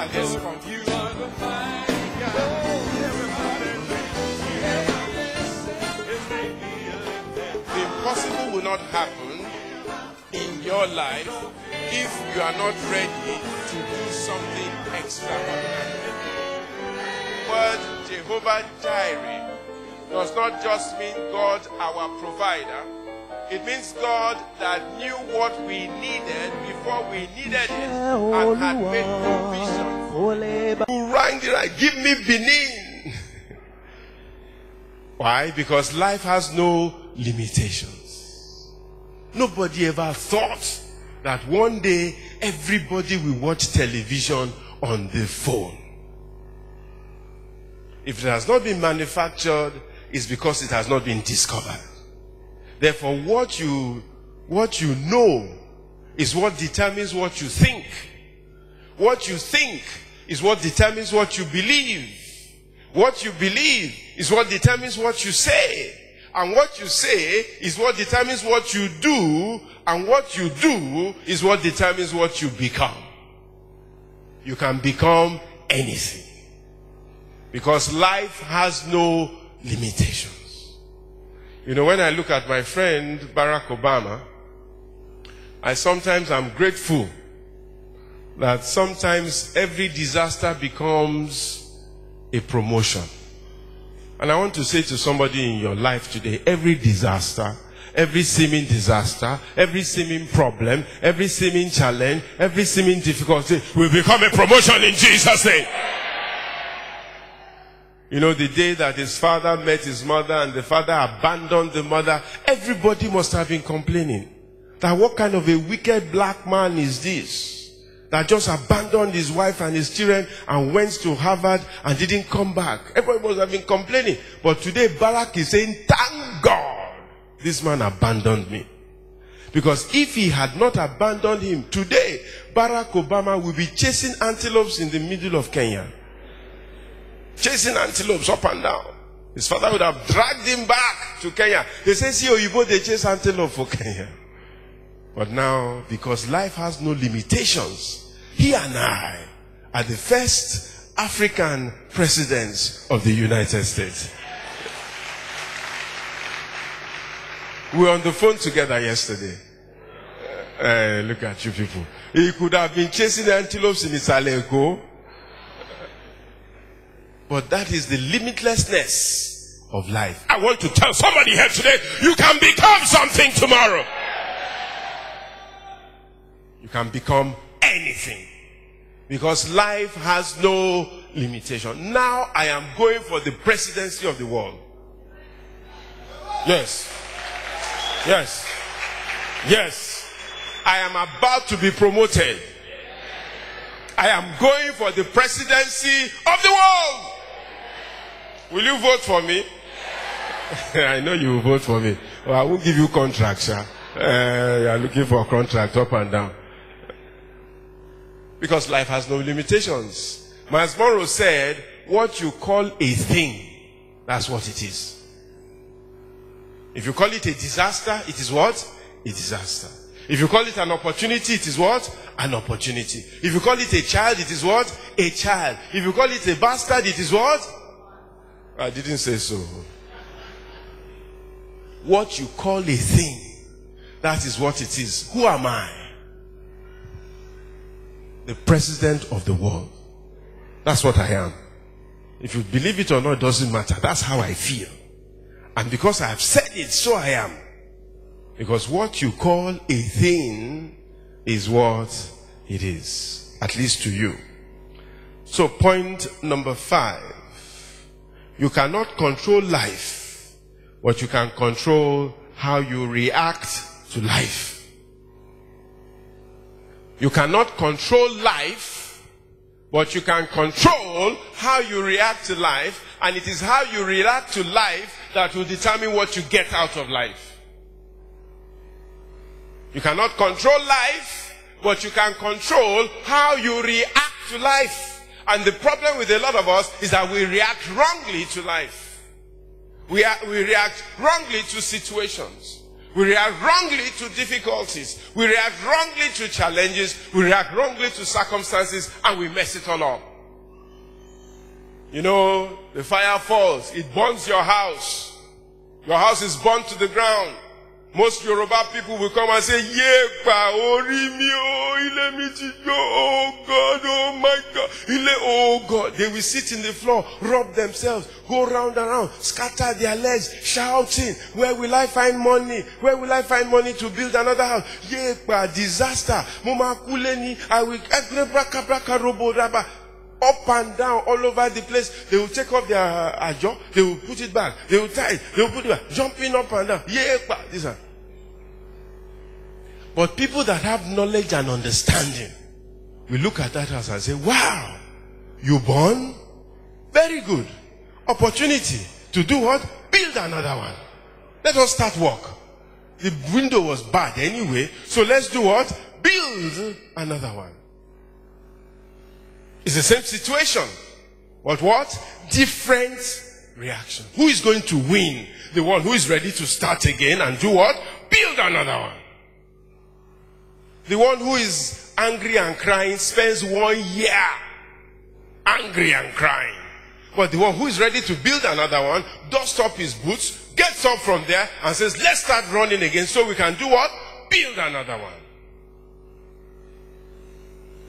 that there's confusion. The impossible will not happen in your life if you are not ready to do something extraordinary. The word Jehovah Jireh does not just mean God our provider. It means God that knew what we needed before we needed it and had made provision. Who rang the right? Give me Benin. Why? Because life has no limitations. Nobody ever thought that one day everybody will watch television on the phone. If it has not been manufactured, it's because it has not been discovered. Therefore, what you know is what determines what you think. What you think is what determines what you believe. What you believe is what determines what you say. And what you say is what determines what you do. And what you do is what determines what you become. You can become anything. Because life has no limitations. You know, when I look at my friend Barack Obama, I sometimes am grateful that sometimes every disaster becomes a promotion. And I want to say to somebody in your life today, every disaster, every seeming disaster, every seeming problem, every seeming challenge, every seeming difficulty will become a promotion in Jesus' name. You know, the day that his father met his mother and the father abandoned the mother, everybody must have been complaining. That what kind of a wicked black man is this? That just abandoned his wife and his children and went to Harvard and didn't come back. Everybody must have been complaining. But today Barack is saying, thank God this man abandoned me. Because if he had not abandoned him, today Barack Obama will be chasing antelopes in the middle of Kenya. Chasing antelopes up and down. His father would have dragged him back to Kenya. They say, see, Oyibo, they chase antelope for Kenya. But now, because life has no limitations, he and I are the first African presidents of the United States. We were on the phone together yesterday. Look at you people. He could have been chasing antelopes in Isaleko. But that is the limitlessness of life. I want to tell somebody here today, you can become something tomorrow. You can become anything. Because life has no limitation. Now I am going for the presidency of the world. Yes. Yes. Yes. I am about to be promoted. I am going for the presidency of the world. Will you vote for me? I know you will vote for me. Well, I won't give you contract, sir. You are looking for a contract up and down. Because life has no limitations. Miles Monroe said, what you call a thing, that's what it is. If you call it a disaster, it is what? A disaster. If you call it an opportunity, it is what? An opportunity. If you call it a child, it is what? A child. If you call it a bastard, it is what? I didn't say so. What you call a thing, that is what it is. Who am I? The president of the world. That's what I am. If you believe it or not, it doesn't matter. That's how I feel. And because I have said it, so I am. Because what you call a thing is what it is. At least to you. So point number 5. You cannot control life, but you can control how you react to life. You cannot control life, but you can control how you react to life, and it is how you react to life that will determine what you get out of life. You cannot control life, but you can control how you react to life. And the problem with a lot of us is that we react wrongly to life. We react wrongly to situations. We react wrongly to difficulties. We react wrongly to challenges. We react wrongly to circumstances, and we mess it all up. You know, the fire falls. It burns your house. Your house is burnt to the ground. Most Yoruba people will come and say, Yepa, Orimi, oh God, oh my God, oh God. They will sit in the floor, rub themselves, go round and round, scatter their legs, shouting, where will I find money? Where will I find money to build another house? Yepa, disaster. Muma kuleni, I will up and down all over the place. They will take off their ajo, they will put it back, they will tie it, they will put it back, jumping up and down. Yepa, this one. But people that have knowledge and understanding, we look at that house and say, wow, you born? Very good. Opportunity to do what? Build another one. Let us start work. The window was bad anyway, so let's do what? Build another one. It's the same situation. But what? Different reaction. Who is going to win? The one who is ready to start again and do what? Build another one. The one who is angry and crying spends 1 year angry and crying. But the one who is ready to build another one, dusts up his boots, gets up from there and says, let's start running again so we can do what? Build another one.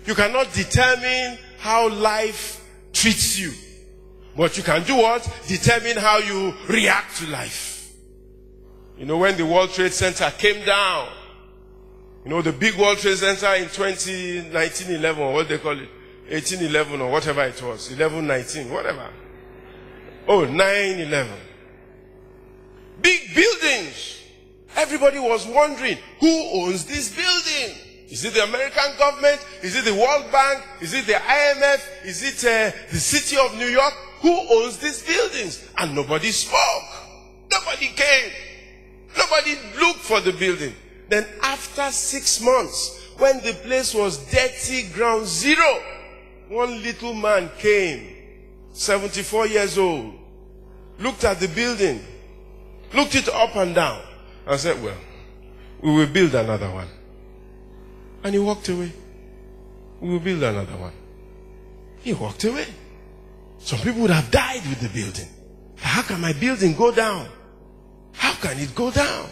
You cannot determine how life treats you. But you can do what? Determine how you react to life. You know, when the World Trade Center came down, you know, the big World Trade Center in 1911, or what they call it, 1811 or whatever it was, 1119, whatever. Oh, 9/11. Big buildings. Everybody was wondering, who owns this building? Is it the American government? Is it the World Bank? Is it the IMF? Is it the city of New York? Who owns these buildings? And nobody spoke. Nobody came. Nobody looked for the building. Then after 6 months, when the place was dirty, ground zero, one little man came, 74 years old, looked at the building, looked it up and down, and said, well, we will build another one. And he walked away. We will build another one. He walked away. Some people would have died with the building. How can my building go down? How can it go down?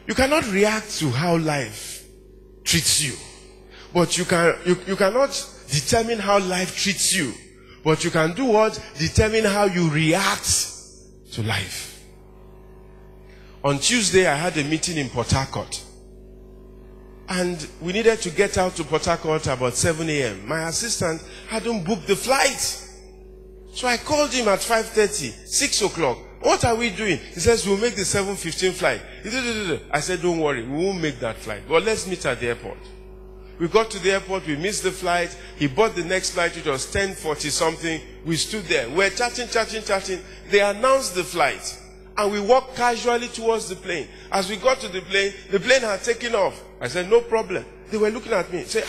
You cannot react to how life treats you. But you cannot determine how life treats you. But you can do what? Determine how you react to life. On Tuesday, I had a meeting in Port Harcourt. And we needed to get out to Port Harcourt about 7 a.m. My assistant hadn't booked the flight. So I called him at 5:30, 6 o'clock. What are we doing? He says, we'll make the 7:15 flight. I said, don't worry, we won't make that flight. But let's meet at the airport. We got to the airport, we missed the flight. He bought the next flight, which was 10:40 something. We stood there. We were chatting. They announced the flight. And we walked casually towards the plane. As we got to the plane had taken off. I said, no problem. They were looking at me. Say,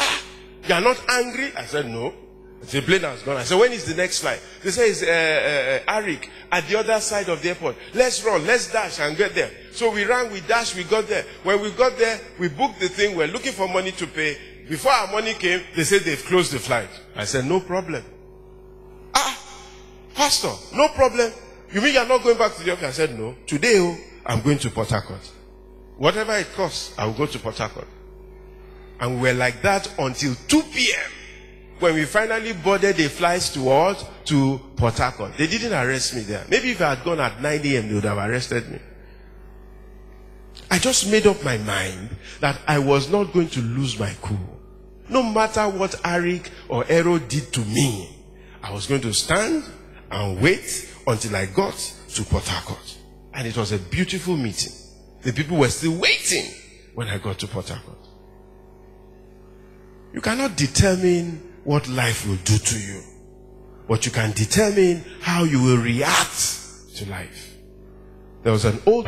you are not angry? I said, no. The plane has gone. I said, when is the next flight? They say, it's Arik at the other side of the airport. Let's run, let's dash and get there. So we ran, we dashed, we got there. When we got there, we booked the thing. We're looking for money to pay. Before our money came, they said they've closed the flight. I said, no problem. Pastor, no problem. You mean you're not going back to the office? I said, no. Today, I'm going to Port Harcourt. Whatever it costs, I will go to Port Harcourt. And we were like that until 2 p.m. when we finally boarded a flight to Port Harcourt. They didn't arrest me there. Maybe if I had gone at 9 a.m., they would have arrested me. I just made up my mind that I was not going to lose my cool. No matter what Arik or Ero did to me, I was going to stand and wait until I got to Port Harcourt. And it was a beautiful meeting. The people were still waiting when I got to Port Harcourt. You cannot determine what life will do to you, but you can determine how you will react to life. There was an old